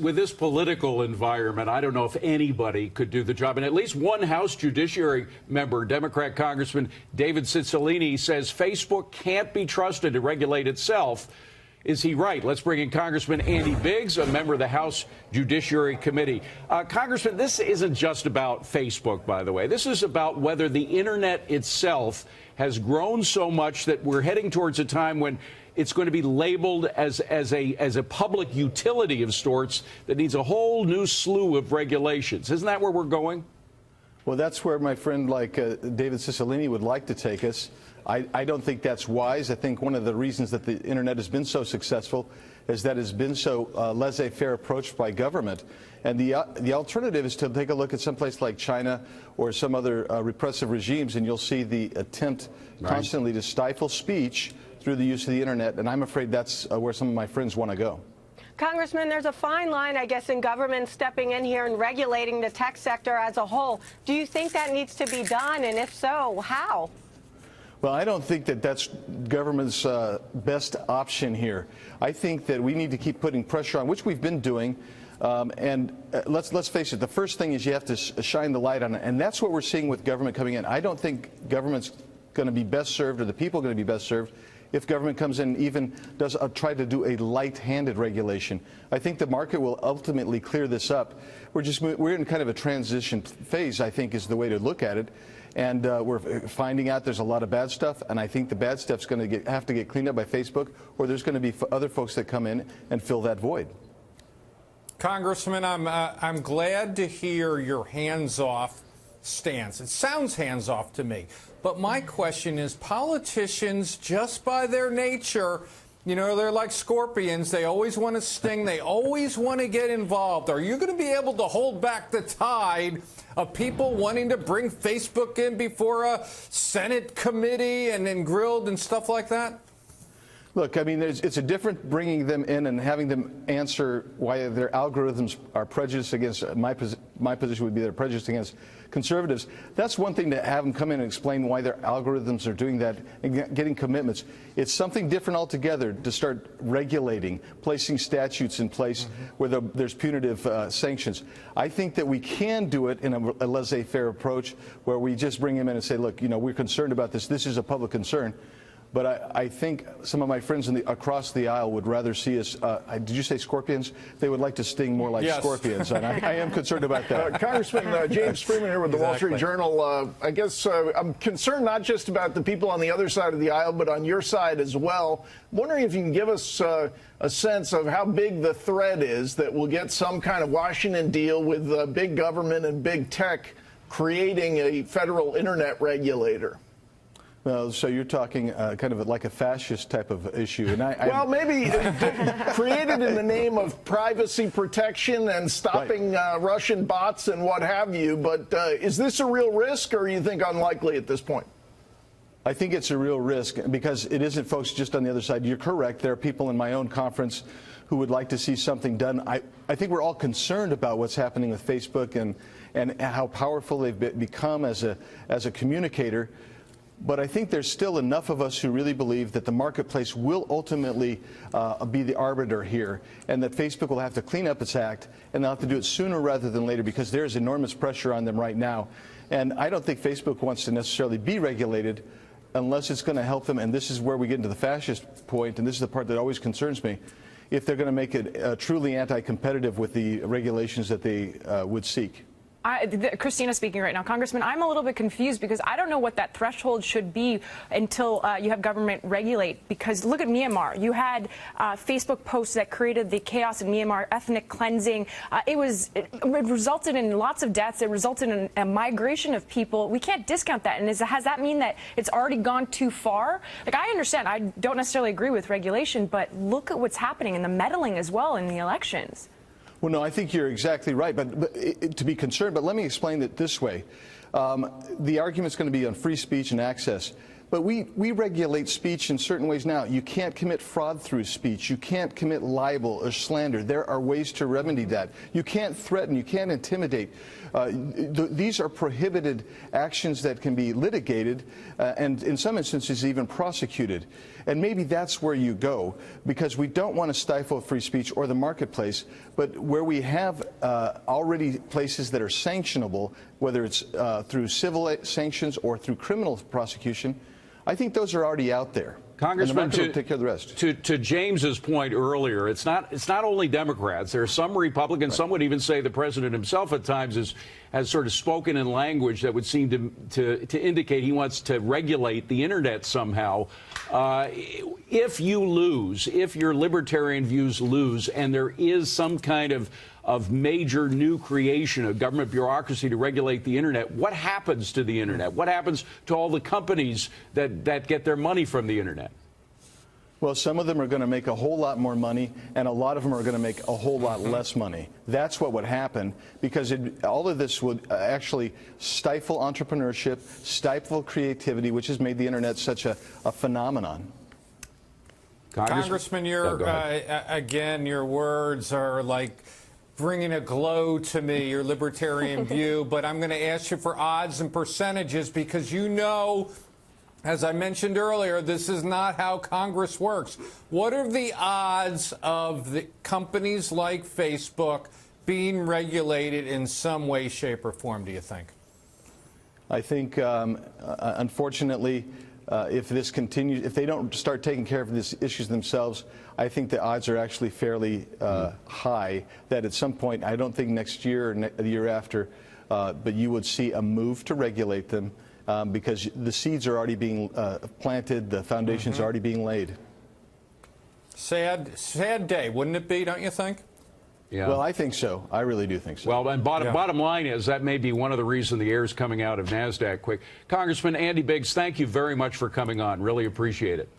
With this political environment, I don't know if anybody could do the job. And at least one House Judiciary member, Democrat Congressman David Cicilline, says Facebook can't be trusted to regulate itself. Is he right? Let's bring in Congressman Andy Biggs, a member of the House Judiciary Committee. Congressman, this isn't just about Facebook, by the way. This is about whether the Internet itself has grown so much that we're heading towards a time when it's going to be labeled as a public utility of sorts that needs a whole new slew of regulations. Isn't that where we're going? Well, that's where my friend like David Cicilline would like to take us. I don't think that's wise. I think one of the reasons that the Internet has been so successful is that it's been so laissez-faire approach by government. And the alternative is to take a look at someplace like China or some other repressive regimes, and you'll see the attempt constantly to stifle speech through the use of the Internet. And I'm afraid that's where some of my friends want to go. Congressman, there's a fine line, I guess, in government stepping in here and regulating the tech sector as a whole. Do you think that needs to be done? And if so, how? Well, I don't think that that's government's best option here. I think that we need to keep putting pressure on, which we've been doing. Let's face it, the first thing is you have to shine the light on it. And that's what we're seeing with government coming in. I don't think government's going to be best served, or the people are going to be best served, if government comes in and even does try to do a light-handed regulation. I think the market will ultimately clear this up. We're in kind of a transition phase, I think, is the way to look at it. And we're finding out there's a lot of bad stuff, and I think the bad stuff's going to have to get cleaned up by Facebook, or there's going to be other folks that come in and fill that void. Congressman, I'm glad to hear your hands-off stance. It sounds hands-off to me. But my question is, politicians, just by their nature, you know, they're like scorpions. They always want to sting. They always want to get involved. Are you going to be able to hold back the tide of people wanting to bring Facebook in before a Senate committee and then grilled and stuff like that? Look, I mean, it's a different bringing them in and having them answer why their algorithms are prejudiced against, my position would be they're prejudiced against conservatives. That's one thing to have them come in and explain why their algorithms are doing that and getting commitments. It's something different altogether to start regulating, placing statutes in place where there's punitive sanctions. I think that we can do it in a laissez-faire approach where we just bring them in and say, look, you know, we're concerned about this. This is a public concern. But I think some of my friends across the aisle would rather see us, did you say scorpions? They would like to sting more like scorpions, and I am concerned about that. Congressman James Freeman here with the Wall Street Journal. I guess I'm concerned not just about the people on the other side of the aisle, but on your side as well. I'm wondering if you can give us a sense of how big the threat is that we'll get some kind of Washington deal with big government and big tech creating a federal internet regulator. Well, so you're talking kind of like a fascist type of issue. And well, maybe created in the name of privacy protection and stopping Russian bots and what have you. But is this a real risk, or you think unlikely at this point? I think it's a real risk because it isn't folks just on the other side. You're correct. There are people in my own conference who would like to see something done. I think we're all concerned about what's happening with Facebook and how powerful they've become as a communicator. But I think there's still enough of us who really believe that the marketplace will ultimately be the arbiter here, and that Facebook will have to clean up its act, and they'll have to do it sooner rather than later because there's enormous pressure on them right now. And I don't think Facebook wants to necessarily be regulated unless it's going to help them, and this is where we get into the fascist point, and this is the part that always concerns me, if they're going to make it truly anti-competitive with the regulations that they would seek. Christina speaking right now. Congressman, I'm a little bit confused because I don't know what that threshold should be until you have government regulate. Because look at Myanmar. You had Facebook posts that created the chaos in Myanmar, ethnic cleansing. It resulted in lots of deaths. It resulted in a migration of people. We can't discount that. And has that mean that it's already gone too far? Like, I understand. I don't necessarily agree with regulation, but look at what's happening and the meddling as well in the elections. Well, no, I think you're exactly right, but to be concerned. But let me explain it this way. The argument's going to be on free speech and access. But we regulate speech in certain ways now. You can't commit fraud through speech. You can't commit libel or slander. There are ways to remedy that. You can't threaten. You can't intimidate. These are prohibited actions that can be litigated and in some instances even prosecuted. And maybe that's where you go, because we don't want to stifle free speech or the marketplace, but where we have already places that are sanctionable, whether it's through civil sanctions or through criminal prosecution, I think those are already out there. Congressman, will take care of the rest. To James's point earlier, it's not only Democrats. There are some Republicans. Right. Some would even say the president himself at times has sort of spoken in language that would seem to indicate he wants to regulate the internet somehow. If you lose, if your libertarian views lose, and there is some kind of major new creation of government bureaucracy to regulate the internet, what happens to the internet? What happens to all the companies that get their money from the internet? Well, some of them are going to make a whole lot more money, and a lot of them are going to make a whole lot less money. That's what would happen, because all of this would actually stifle entrepreneurship, stifle creativity, which has made the internet such a phenomenon. Congressman, again, your words are like bringing a glow to me, your libertarian view, but I'm going to ask you for odds and percentages, because you know, as I mentioned earlier, this is not how Congress works. What are the odds of the companies like Facebook being regulated in some way, shape, or form, do you think? I think, unfortunately, if this continues, if they don't start taking care of these issues themselves, I think the odds are actually fairly high that at some point, I don't think next year or the year after, but you would see a move to regulate them. Because the seeds are already being planted, the foundation's already being laid. Sad day, wouldn't it be, don't you think? Yeah. Well, I think so. I really do think so. Well, and bottom line is that may be one of the reasons the air is coming out of NASDAQ quick. Congressman Andy Biggs, thank you very much for coming on. Really appreciate it.